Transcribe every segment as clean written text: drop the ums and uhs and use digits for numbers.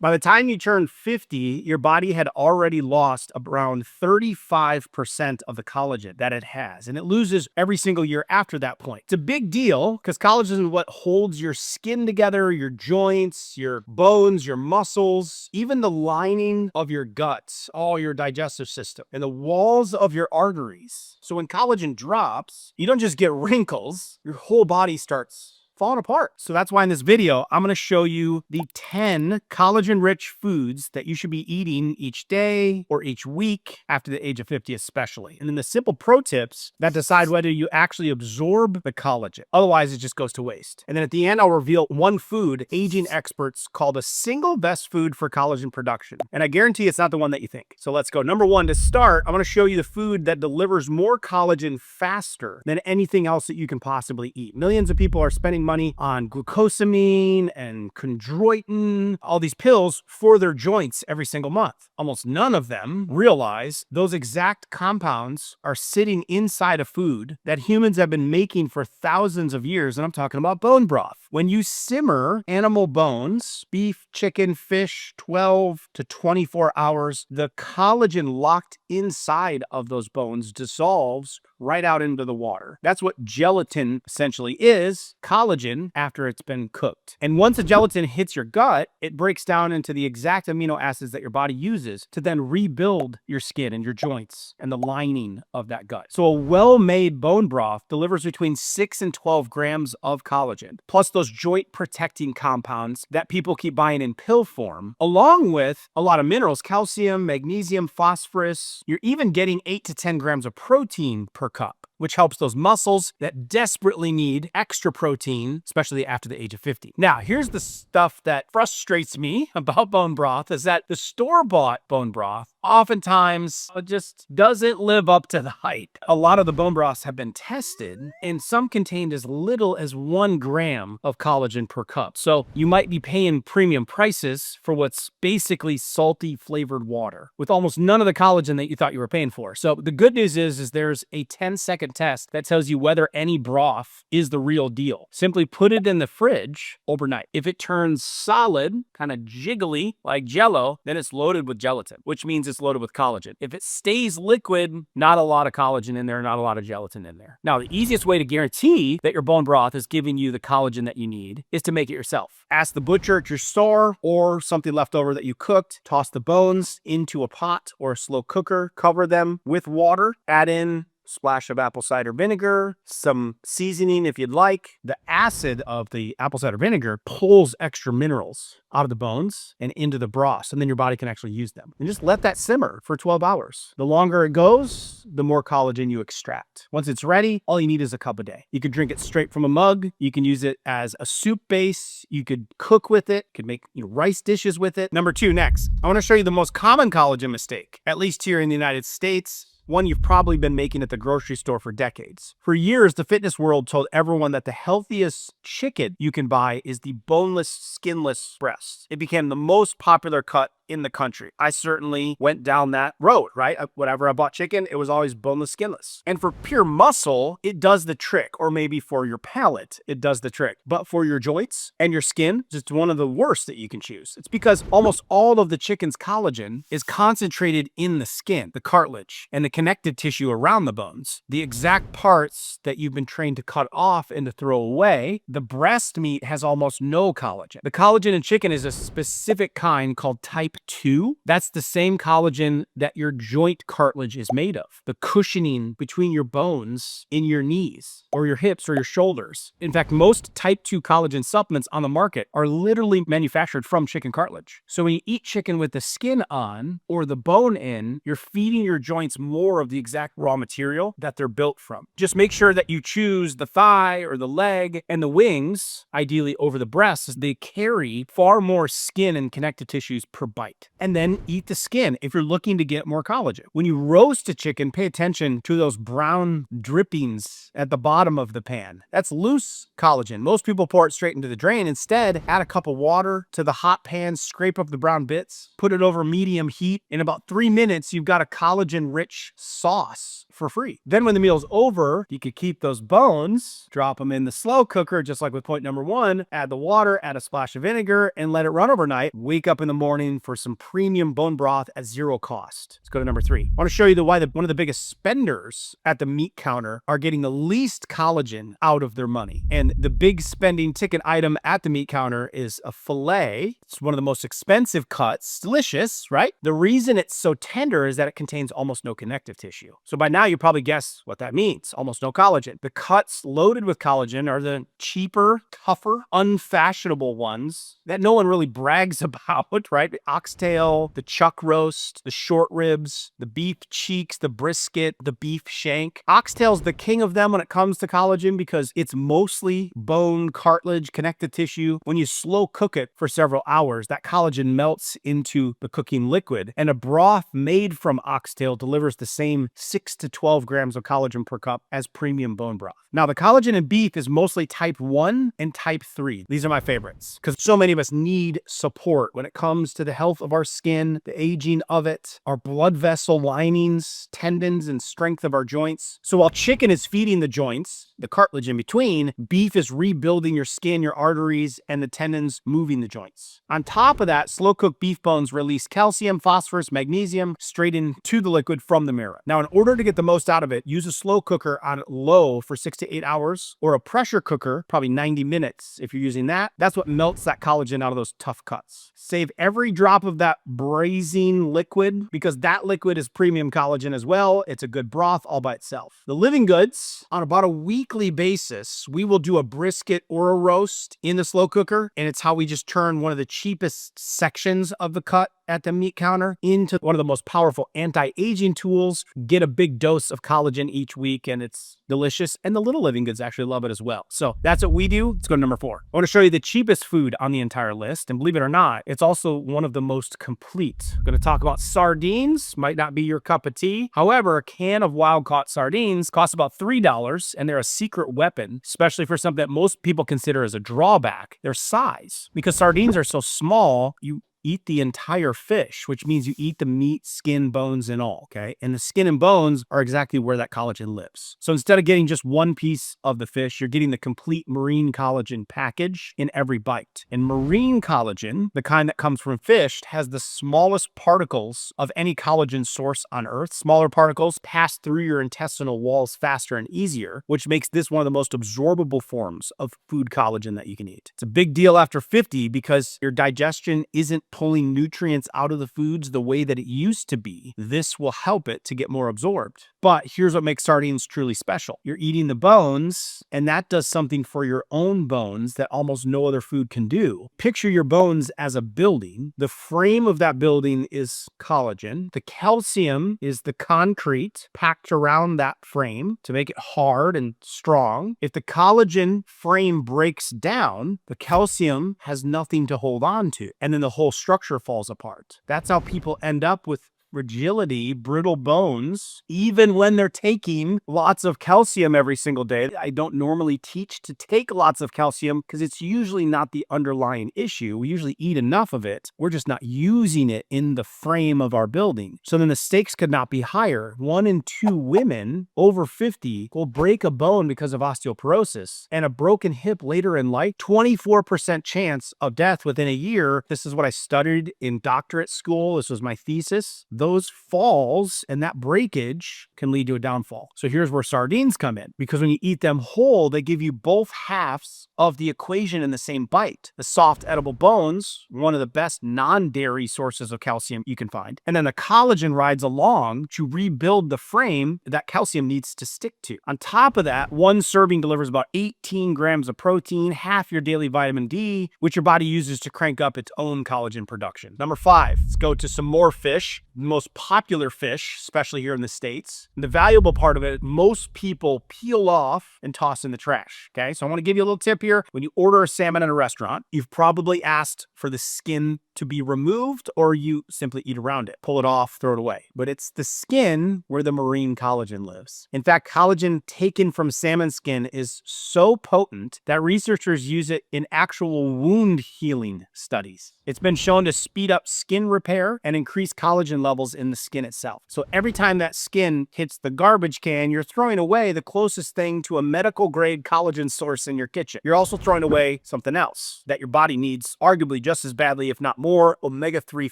By the time you turn 50, your body had already lost around 35% of the collagen that it has, and it loses every single year after that point. It's a big deal because collagen is what holds your skin together, your joints, your bones, your muscles, even the lining of your guts, all your digestive system, and the walls of your arteries. So when collagen drops, you don't just get wrinkles, your whole body starts falling apart. So that's why in this video, I'm going to show you the 10 collagen-rich foods that you should be eating each day or each week after the age of 50 especially. And then the simple pro tips that decide whether you actually absorb the collagen. Otherwise, it just goes to waste. And then at the end, I'll reveal one food aging experts call the single best food for collagen production. And I guarantee it's not the one that you think. So let's go. Number one, to start, I'm going to show you the food that delivers more collagen faster than anything else that you can possibly eat. Millions of people are spending money on glucosamine and chondroitin, all these pills for their joints every single month. Almost none of them realize those exact compounds are sitting inside a food that humans have been making for thousands of years, and I'm talking about bone broth. When you simmer animal bones, beef, chicken, fish, 12 to 24 hours, the collagen locked inside of those bones dissolves right out into the water. That's what gelatin essentially is, collagen, after it's been cooked. And once the gelatin hits your gut, it breaks down into the exact amino acids that your body uses to then rebuild your skin and your joints and the lining of that gut. So a well-made bone broth delivers between 6 and 12 grams of collagen, plus those joint protecting compounds that people keep buying in pill form, along with a lot of minerals, calcium, magnesium, phosphorus. You're even getting 8 to 10 grams of protein per cup, which helps those muscles that desperately need extra protein, especially after the age of 50. Now, here's the stuff that frustrates me about bone broth is that the store-bought bone broth oftentimes just doesn't live up to the hype. A lot of the bone broths have been tested, and some contained as little as 1 gram of collagen per cup. So you might be paying premium prices for what's basically salty flavored water with almost none of the collagen that you thought you were paying for. So the good news is there's a 10-second test that tells you whether any broth is the real deal. Simply put it in the fridge overnight. If it turns solid, kind of jiggly like Jell-O, then it's loaded with gelatin, which means it's loaded with collagen. If it stays liquid, not a lot of collagen in there, not a lot of gelatin in there. Now, the easiest way to guarantee that your bone broth is giving you the collagen that you need is to make it yourself. Ask the butcher at your store or something left over that you cooked. Toss the bones into a pot or a slow cooker. Cover them with water. Add in splash of apple cider vinegar, some seasoning if you'd like. The acid of the apple cider vinegar pulls extra minerals out of the bones and into the broth, and then your body can actually use them. And just let that simmer for 12 hours. The longer it goes, the more collagen you extract. Once it's ready, all you need is a cup a day. You could drink it straight from a mug. You can use it as a soup base. You could cook with it. You could make rice dishes with it. Number two, next, I want to show you the most common collagen mistake, at least here in the United States. One you've probably been making at the grocery store for decades. For years, the fitness world told everyone that the healthiest chicken you can buy is the boneless, skinless breast. It became the most popular cut in the country. I certainly went down that road, right? Whenever I bought chicken, it was always boneless, skinless. And for pure muscle, it does the trick, or maybe for your palate, it does the trick. But for your joints and your skin, just one of the worst that you can choose. It's because almost all of the chicken's collagen is concentrated in the skin, the cartilage, and the connective tissue around the bones. The exact parts that you've been trained to cut off and to throw away, the breast meat has almost no collagen. The collagen in chicken is a specific kind called type 2. That's the same collagen that your joint cartilage is made of. The cushioning between your bones in your knees or your hips or your shoulders. In fact, most type 2 collagen supplements on the market are literally manufactured from chicken cartilage. So when you eat chicken with the skin on or the bone in, you're feeding your joints more of the exact raw material that they're built from. Just make sure that you choose the thigh or the leg and the wings, ideally over the breasts, as they carry far more skin and connective tissues per bite. And then eat the skin if you're looking to get more collagen. When you roast a chicken, pay attention to those brown drippings at the bottom of the pan. That's loose collagen. Most people pour it straight into the drain. Instead, add a cup of water to the hot pan, scrape up the brown bits, put it over medium heat. In about 3 minutes, you've got a collagen-rich sauce for free. Then when the meal's over, you could keep those bones, drop them in the slow cooker, just like with point number 1, add the water, add a splash of vinegar, and let it run overnight. Wake up in the morning for some premium bone broth at 0 cost. Let's go to number 3. I want to show you why one of the biggest spenders at the meat counter are getting the least collagen out of their money. And the big spending ticket item at the meat counter is a filet. It's one of the most expensive cuts. Delicious, right? The reason it's so tender is that it contains almost no connective tissue. So by now you probably guess what that means. Almost no collagen. The cuts loaded with collagen are the cheaper, tougher, unfashionable ones that no one really brags about, right? The oxtail, the chuck roast, the short ribs, the beef cheeks, the brisket, the beef shank. Oxtail's the king of them when it comes to collagen because it's mostly bone, cartilage, connective tissue. When you slow cook it for several hours, that collagen melts into the cooking liquid, and a broth made from oxtail delivers the same 6 to 12 grams of collagen per cup as premium bone broth. Now, the collagen in beef is mostly type 1 and type 3. These are my favorites because so many of us need support when it comes to the health of our skin, the aging of it, our blood vessel linings, tendons, and strength of our joints. So while chicken is feeding the joints, the cartilage in between, beef is rebuilding your skin, your arteries, and the tendons moving the joints. On top of that, slow-cooked beef bones release calcium, phosphorus, magnesium straight into the liquid from the marrow. Now, in order to get the most out of it, use a slow cooker on low for 6 to 8 hours, or a pressure cooker, probably 90 minutes. If you're using that, that's what melts that collagen out of those tough cuts. Save every drop of that braising liquid because that liquid is premium collagen as well. It's a good broth all by itself. The Livingoods, on about a weekly basis, we will do a brisket or a roast in the slow cooker, and it's how we just turn one of the cheapest sections of the cut at the meat counter into one of the most powerful anti-aging tools. Get a big dose of collagen each week, and it's delicious. And the little Livingoods actually love it as well. So that's what we do. Let's go to number 4. I want to show you the cheapest food on the entire list. And believe it or not, it's also one of the most complete. I'm going to talk about sardines. Might not be your cup of tea. However, a can of wild-caught sardines costs about $3, and they're a secret weapon, especially for something that most people consider as a drawback, their size. Because sardines are so small, you eat the entire fish, which means you eat the meat, skin, bones, and all, okay? And the skin and bones are exactly where that collagen lives. So instead of getting just one piece of the fish, you're getting the complete marine collagen package in every bite. And marine collagen, the kind that comes from fish, has the smallest particles of any collagen source on Earth. Smaller particles pass through your intestinal walls faster and easier, which makes this one of the most absorbable forms of food collagen that you can eat. It's a big deal after 50 because your digestion isn't pulling nutrients out of the foods the way that it used to be. This will help it to get more absorbed. But here's what makes sardines truly special. You're eating the bones, and that does something for your own bones that almost no other food can do. Picture your bones as a building. The frame of that building is collagen. The calcium is the concrete packed around that frame to make it hard and strong. If the collagen frame breaks down, the calcium has nothing to hold on to, and then the whole structure falls apart. That's how people end up with fragility, brittle bones, even when they're taking lots of calcium every single day. I don't normally teach to take lots of calcium because it's usually not the underlying issue. We usually eat enough of it. We're just not using it in the frame of our building. So then the stakes could not be higher. 1 in 2 women over 50 will break a bone because of osteoporosis, and a broken hip later in life, 24% chance of death within a year. This is what I studied in doctorate school. This was my thesis. Those falls and that breakage can lead to a downfall. So here's where sardines come in, because when you eat them whole, they give you both halves of the equation in the same bite. The soft edible bones, one of the best non-dairy sources of calcium you can find. And then the collagen rides along to rebuild the frame that calcium needs to stick to. On top of that, one serving delivers about 18 grams of protein, half your daily vitamin D, which your body uses to crank up its own collagen production. Number 5, let's go to some more fish. Most popular fish, especially here in the States. And the valuable part of it, most people peel off and toss in the trash, okay? So I want to give you a little tip here. When you order a salmon in a restaurant, you've probably asked for the skin to be removed, or you simply eat around it. Pull it off, throw it away. But it's the skin where the marine collagen lives. In fact, collagen taken from salmon skin is so potent that researchers use it in actual wound healing studies. It's been shown to speed up skin repair and increase collagen levels levels in the skin itself. So every time that skin hits the garbage can, you're throwing away the closest thing to a medical grade collagen source in your kitchen. You're also throwing away something else that your body needs arguably just as badly, if not more: omega-3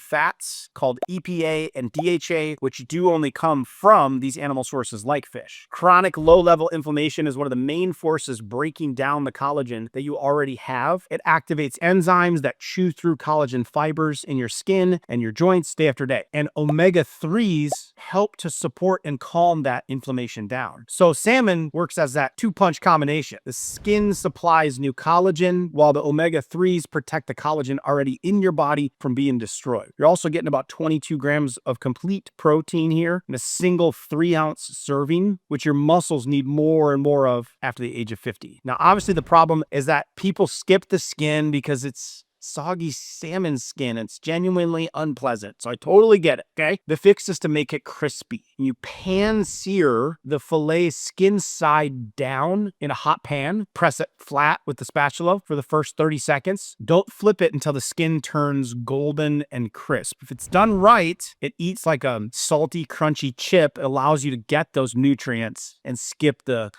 fats called EPA and DHA, which do only come from these animal sources like fish. Chronic low-level inflammation is one of the main forces breaking down the collagen that you already have. It activates enzymes that chew through collagen fibers in your skin and your joints day after day. And omega-3s help to support and calm that inflammation down. So salmon works as that two-punch combination. The skin supplies new collagen, while the omega-3s protect the collagen already in your body from being destroyed. You're also getting about 22 grams of complete protein here in a single 3-ounce serving, which your muscles need more and more of after the age of 50. Now, obviously, the problem is that people skip the skin because it's soggy salmon skin. It's genuinely unpleasant. So I totally get it, okay? The fix is to make it crispy. You pan sear the fillet skin side down in a hot pan. Press it flat with the spatula for the first 30 seconds. Don't flip it until the skin turns golden and crisp. If it's done right, it eats like a salty, crunchy chip. It allows you to get those nutrients and skip the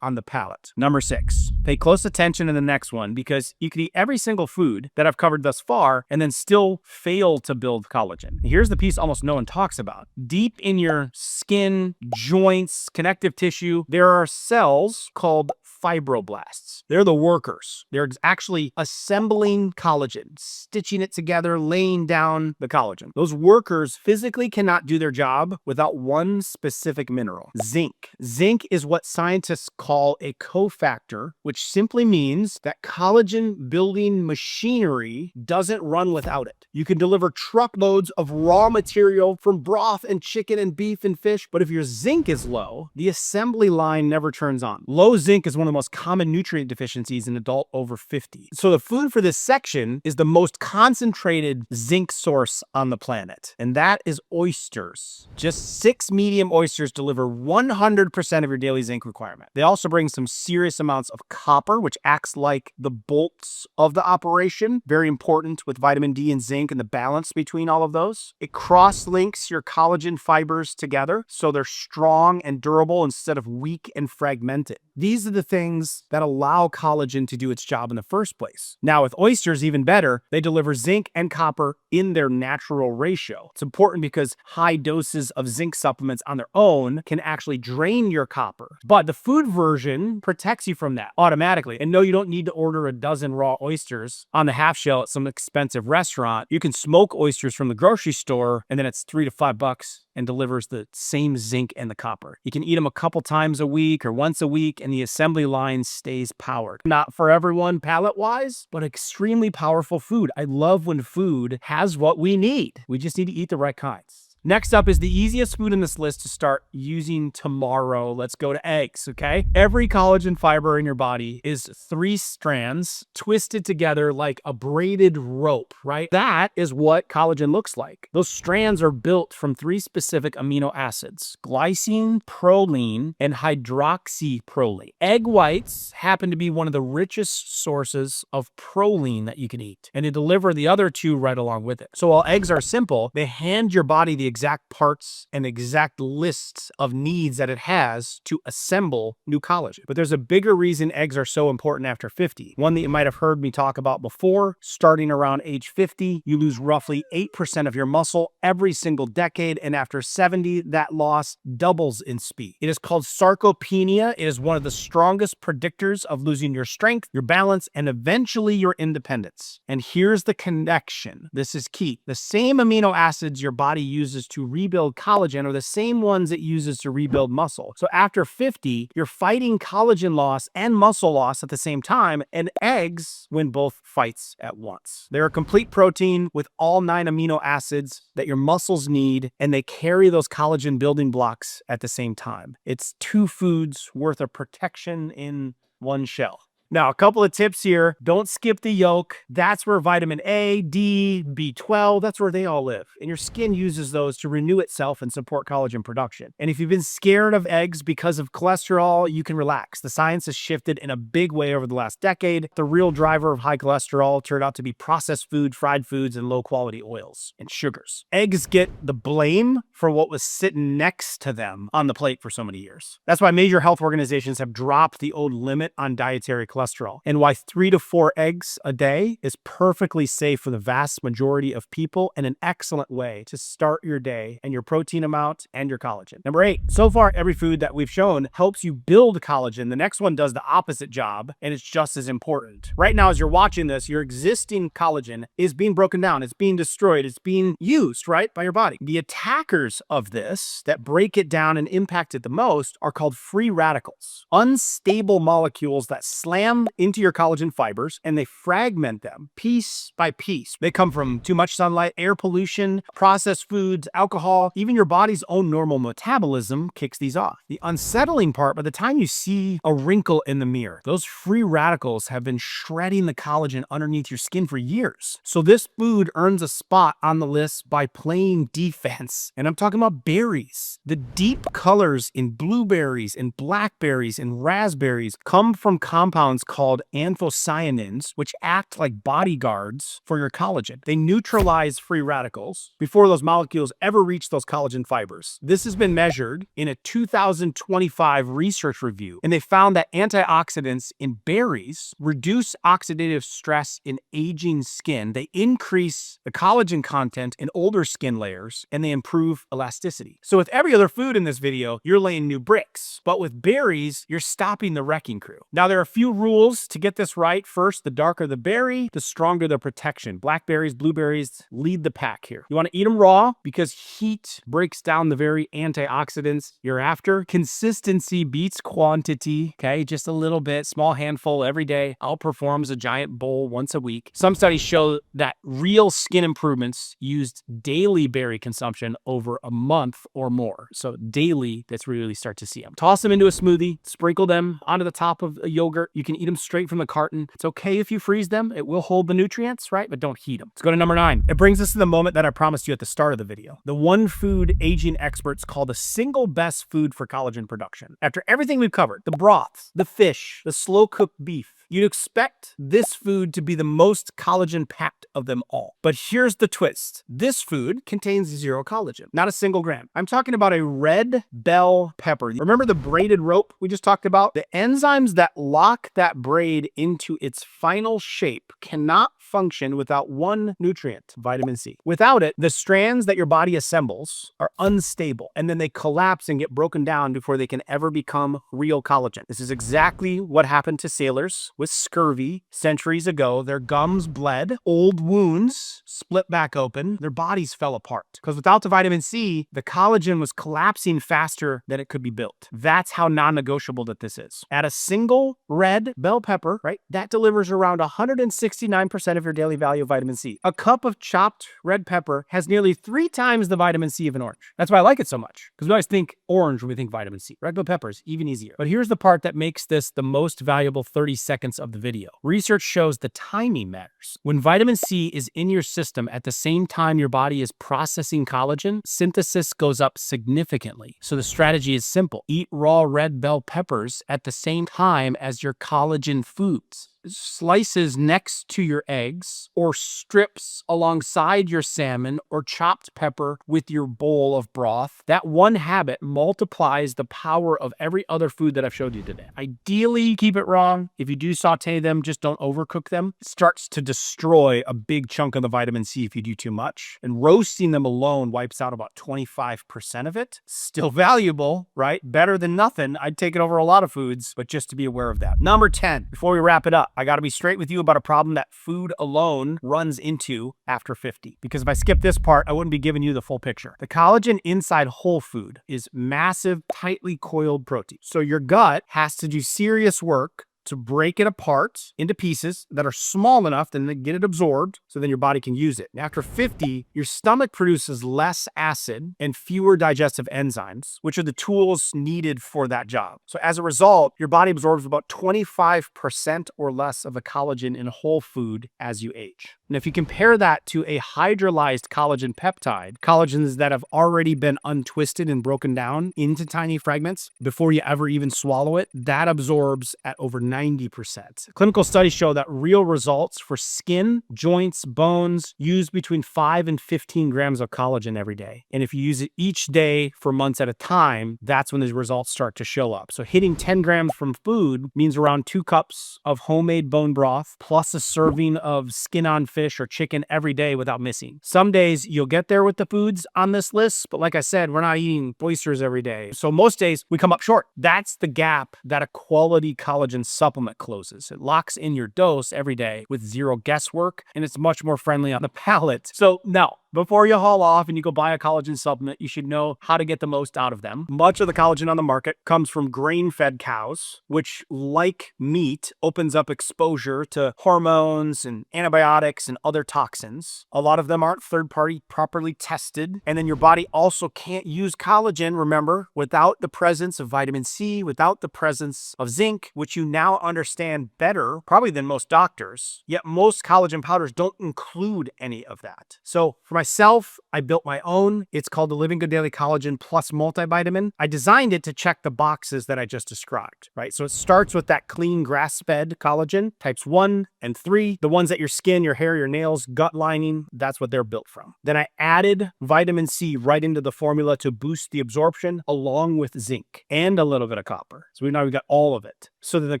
on the palate. Number 6, pay close attention to the next one, because you can eat every single food that I've covered thus far and then still fail to build collagen. Here's the piece almost no one talks about. Deep in your skin, joints, connective tissue, there are cells called fibroblasts. They're the workers. They're actually assembling collagen, stitching it together, laying down the collagen. Those workers physically cannot do their job without one specific mineral: zinc. Zinc is what scientists call a cofactor, which simply means that collagen building machinery doesn't run without it. You can deliver truckloads of raw material from broth and chicken and beef and fish, but if your zinc is low, the assembly line never turns on. Low zinc is one of the most common nutrient deficiencies in adult over 50. So the food for this section is the most concentrated zinc source on the planet, and that is oysters. Just 6 medium oysters deliver 100% of your daily zinc requirement. They also bring some serious amounts of copper, which acts like the bolts of the operation. Very important with vitamin D and zinc and the balance between all of those. It cross-links your collagen fibers together so they're strong and durable instead of weak and fragmented. These are the things that allow collagen to do its job in the first place. Now, with oysters, even better, they deliver zinc and copper in their natural ratio. It's important because high doses of zinc supplements on their own can actually drain your copper. But the food version protects you from that automatically. And no, you don't need to order a dozen raw oysters on the half shell at some expensive restaurant. You can smoke oysters from the grocery store, and then it's $3 to $5 and delivers the same zinc and the copper. You can eat them a couple times a week or once a week, and the assembly line stays powered. Not for everyone palate-wise, but extremely powerful food. I love when food has what we need. We just need to eat the right kinds. Next up is the easiest food in this list to start using tomorrow. Let's go to eggs, okay? Every collagen fiber in your body is 3 strands twisted together like a braided rope, right? That is what collagen looks like. Those strands are built from 3 specific amino acids: glycine, proline, and hydroxyproline. Egg whites happen to be one of the richest sources of proline that you can eat, and they deliver the other 2 right along with it. So while eggs are simple, they hand your body the exact parts and exact lists of needs that it has to assemble new collagen. But there's a bigger reason eggs are so important after 50. One that you might have heard me talk about before: starting around age 50, you lose roughly 8% of your muscle every single decade, and after 70, that loss doubles in speed. It is called sarcopenia. It is one of the strongest predictors of losing your strength, your balance, and eventually your independence. And here's the connection. This is key. The same amino acids your body uses to rebuild collagen are the same ones it uses to rebuild muscle. So after 50, you're fighting collagen loss and muscle loss at the same time, and eggs win both fights at once. They're a complete protein with all 9 amino acids that your muscles need, and they carry those collagen building blocks at the same time. It's 2 foods worth of protection in one shell. Now, a couple of tips here. Don't skip the yolk. That's where vitamin A, D, B12, that's where they all live. And your skin uses those to renew itself and support collagen production. And if you've been scared of eggs because of cholesterol, you can relax. The science has shifted in a big way over the last decade. The real driver of high cholesterol turned out to be processed food, fried foods, and low-quality oils and sugars. Eggs get the blame for what was sitting next to them on the plate for so many years. That's why major health organizations have dropped the old limit on dietary cholesterol, and why 3 to 4 eggs a day is perfectly safe for the vast majority of people and an excellent way to start your day and your protein amount and your collagen. Number 8, so far every food that we've shown helps you build collagen. The next one does the opposite job, and it's just as important. Right now, as you're watching this, your existing collagen is being broken down, it's being destroyed, it's being used, right, by your body. The attackers of this that break it down and impact it the most are called free radicals, unstable molecules that slam into your collagen fibers and they fragment them piece by piece. They come from too much sunlight, air pollution, processed foods, alcohol. Even your body's own normal metabolism kicks these off. The unsettling part, by the time you see a wrinkle in the mirror, those free radicals have been shredding the collagen underneath your skin for years. So this food earns a spot on the list by playing defense. And I'm talking about berries. The deep colors in blueberries and blackberries and raspberries come from compounds called anthocyanins, which act like bodyguards for your collagen. They neutralize free radicals before those molecules ever reach those collagen fibers. This has been measured in a 2025 research review, and they found that antioxidants in berries reduce oxidative stress in aging skin. They increase the collagen content in older skin layers, and they improve elasticity. So with every other food in this video, you're laying new bricks, but with berries, you're stopping the wrecking crew. Now, there are a few rules to get this right. First, the darker the berry, the stronger the protection. Blackberries, blueberries lead the pack here. You want to eat them raw because heat breaks down the very antioxidants you're after. Consistency beats quantity, okay? Just a little bit, small handful every day outperforms a giant bowl once a week. Some studies show that real skin improvements used daily berry consumption over a month or more. So daily, that's where you really start to see them. Toss them into a smoothie, sprinkle them onto the top of a yogurt. You can eat them straight from the carton. It's okay if you freeze them. It will hold the nutrients, right? But don't heat them. Let's go to number 9. It brings us to the moment that I promised you at the start of the video. The one food aging experts call the single best food for collagen production. After everything we've covered, the broths, the fish, the slow-cooked beef, you'd expect this food to be the most collagen-packed of them all. But here's the twist. This food contains 0 collagen, not a single gram. I'm talking about a red bell pepper. Remember the braided rope we just talked about? The enzymes that lock that braid into its final shape cannot function without one nutrient, vitamin C. Without it, the strands that your body assembles are unstable, and then they collapse and get broken down before they can ever become real collagen. This is exactly what happened to sailors with scurvy centuries ago. Their gums bled, old wounds split back open, their bodies fell apart. Because without the vitamin C, the collagen was collapsing faster than it could be built. That's how non-negotiable that this is. Add a single red bell pepper, right? That delivers around 169% of your daily value of vitamin C. A cup of chopped red pepper has nearly 3 times the vitamin C of an orange. That's why I like it so much, because we always think orange when we think vitamin C. Red bell pepper is even easier. But here's the part that makes this the most valuable 30 seconds of the video. Research shows the timing matters. When vitamin C is in your system at the same time your body is processing collagen, synthesis goes up significantly. So the strategy is simple. Eat raw red bell peppers at the same time as your collagen foods. Slices next to your eggs, or strips alongside your salmon, or chopped pepper with your bowl of broth. That one habit multiplies the power of every other food that I've showed you today. Ideally, keep it raw. If you do saute them, just don't overcook them. It starts to destroy a big chunk of the vitamin C if you do too much. And roasting them alone wipes out about 25% of it. Still valuable, right? Better than nothing. I'd take it over a lot of foods, but just to be aware of that. Number 10, before we wrap it up, I got to be straight with you about a problem that food alone runs into after 50. Because if I skip this part, I wouldn't be giving you the full picture. The collagen inside whole food is massive, tightly coiled protein. So your gut has to do serious work to break it apart into pieces that are small enough to get it absorbed so then your body can use it. And after 50, your stomach produces less acid and fewer digestive enzymes, which are the tools needed for that job. So as a result, your body absorbs about 25% or less of the collagen in whole food as you age. And if you compare that to a hydrolyzed collagen peptide, collagens that have already been untwisted and broken down into tiny fragments before you ever even swallow it, that absorbs at over 90%. Clinical studies show that real results for skin, joints, bones use between 5 and 15 grams of collagen every day. And if you use it each day for months at a time, that's when the results start to show up. So hitting 10 grams from food means around 2 cups of homemade bone broth plus a serving of skin-on fish or chicken every day without missing. Some days you'll get there with the foods on this list, but like I said, we're not eating oysters every day. So most days we come up short. That's the gap that a quality collagen supplement closes. It locks in your dose every day with zero guesswork, and it's much more friendly on the palate. So now, before you haul off and you go buy a collagen supplement, you should know how to get the most out of them. Much of the collagen on the market comes from grain-fed cows, which, like meat, opens up exposure to hormones and antibiotics and other toxins. A lot of them aren't third-party properly tested. And then your body also can't use collagen, remember, without the presence of vitamin C, without the presence of zinc, which you now understand better, probably than most doctors. Yet most collagen powders don't include any of that. So for myself, I built my own. It's called the Livingood Daily Collagen Plus Multivitamin. I designed it to check the boxes that I just described, right? So it starts with that clean grass-fed collagen, types 1 and 3, the ones that your skin, your hair, your nails, gut lining, that's what they're built from. Then I added vitamin C right into the formula to boost the absorption along with zinc and a little bit of copper. So we've got all of it. So that the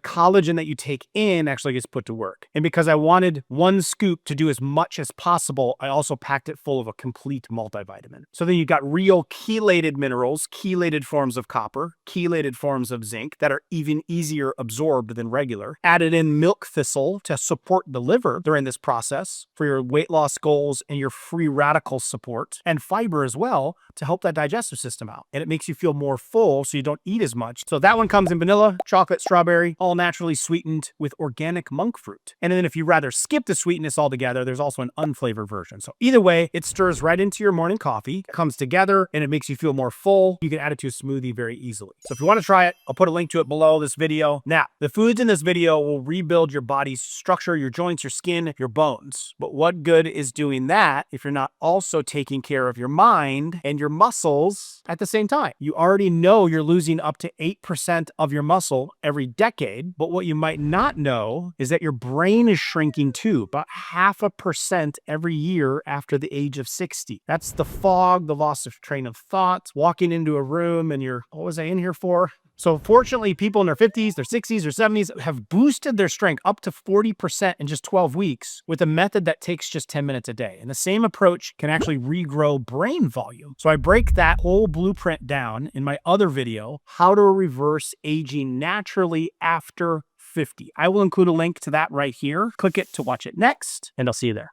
collagen that you take in actually gets put to work. And because I wanted one scoop to do as much as possible, I also packed it full of a complete multivitamin. So then you've got real chelated minerals, chelated forms of copper, chelated forms of zinc that are even easier absorbed than regular. Added in milk thistle to support the liver during this process for your weight loss goals and your free radical support, and fiber as well to help that digestive system out. And it makes you feel more full so you don't eat as much. So that one comes in vanilla, chocolate, strawberry, all naturally sweetened with organic monk fruit. And then if you rather skip the sweetness altogether, there's also an unflavored version. So either way, it stirs right into your morning coffee, comes together, and it makes you feel more full. You can add it to a smoothie very easily. So if you want to try it, I'll put a link to it below this video. Now, the foods in this video will rebuild your body's structure, your joints, your skin, your bones. But what good is doing that if you're not also taking care of your mind and your muscles at the same time? You already know you're losing up to 8% of your muscle every decade, but what you might not know is that your brain is shrinking too, about 0.5% every year after the age of 60. That's the fog, the loss of train of thought, walking into a room and you're, what was I in here for? So fortunately, people in their 50s, their 60s, or 70s have boosted their strength up to 40% in just 12 weeks with a method that takes just 10 minutes a day. And the same approach can actually regrow brain volume. So I break that whole blueprint down in my other video, how to reverse aging naturally after 50. I will include a link to that right here. Click it to watch it next, and I'll see you there.